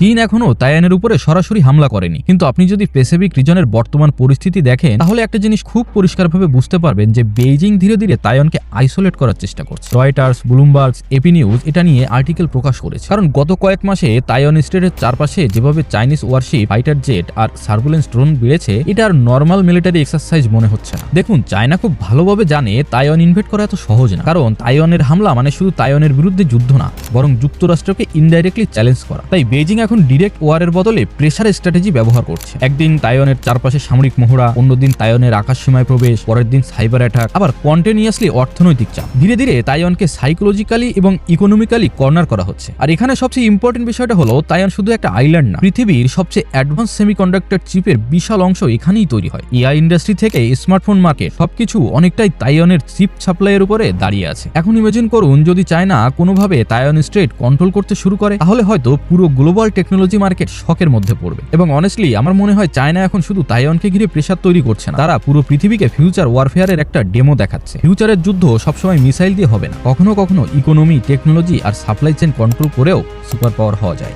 চীন এখনো তাইওয়ানের উপরে সরাসরি হামলা করেনি, কিন্তু আপনি যদি প্যাসিফিক রিজনের বর্তমান পরিস্থিতি দেখেন তাহলে একটা জিনিস খুব পরিষ্কারভাবে বুঝতে পারবেন যে বেইজিং ধীরে ধীরে তাইওয়ানকে আইসোলেট করার চেষ্টা করছে। রয়টার্স, ব্লুমবার্গ, এপি নিউজ এটা নিয়ে আর্টিকেল প্রকাশ করেছে, কারণ গত কয়েক মাসে তাইওয়ান স্টেটের চারপাশে যেভাবে চাইনিজ ওয়ারশিপ, ফাইটার জেট আর সার্ভেলেন্স ড্রোন বেড়েছে, এটা আর নর্মাল মিলিটারি এক্সারসাইজ মনে হচ্ছে না। দেখুন, চায়না খুব ভালোভাবে জানে তাইওয়ান ইনভেট করা এত সহজ না, কারণ তাইওয়ানের হামলা মানে শুধু তাইওয়ানের বিরুদ্ধে যুদ্ধ না, বরং যুক্তরাষ্ট্রকে ইনডাইরেক্টলি চ্যালেঞ্জ করা। তাই বেইজিং এখন ডিরেক্ট ওয়ারের বদলে প্রেসার স্ট্র্যাটেজি ব্যবহার করছে। একদিন তাইওয়ানের চারপাশে সামরিক মহড়া, অন্যদিন তাইওয়ানের আকাশ সীমায় প্রবেশ, পরের দিন সাইবার অ্যাটাক, আবার কন্টিনিউয়াসলি অর্থনৈতিক চাপ। ধীরে ধীরে তাইওয়ানকে সাইকোলজিক্যালি এবং ইকোনমিক্যালি কর্নার করা হচ্ছে। আর এখানে সবচেয়ে ইম্পর্টেন্ট বিষয়টা হলো তাইওয়ান শুধু একটা আইল্যান্ড না, পৃথিবীর সবচেয়ে অ্যাডভান্স সেমিকন্ডাক্টর চিপের বিশাল অংশ এখানেই তৈরি হয়। এআই ইন্ডাস্ট্রি থেকে স্মার্টফোন মার্কেট সবকিছু অনেকটাই তাইওয়ানের চিপ সাপ্লাইয়ের উপরে দাঁড়িয়ে আছে। এখন ইমাজিন করুন যদি চায়না কোনোভাবে তাইওয়ান স্ট্রেট কন্ট্রোল করতে শুরু করে, তাহলে হয়তো পুরো গ্লোবাল টেকনোলজি মার্কেট শকের মধ্যে পড়বে। এবং অনেস্টলি আমার মনে হয় চায়না এখন শুধু তাইওয়ানকে ঘিরে প্রেসার তৈরি করছে না, তারা পুরো পৃথিবীকে ফিউচার ওয়ারফেয়ারের একটা ডেমো দেখাচ্ছে। ফিউচারের যুদ্ধ সবসময় মিসাইল দিয়ে হবে না, কখনো কখনো ইকোনমি, টেকনোলজি আর সাপ্লাই চেইন কন্ট্রোল করেও সুপার পাওয়ার হওয়া যায়।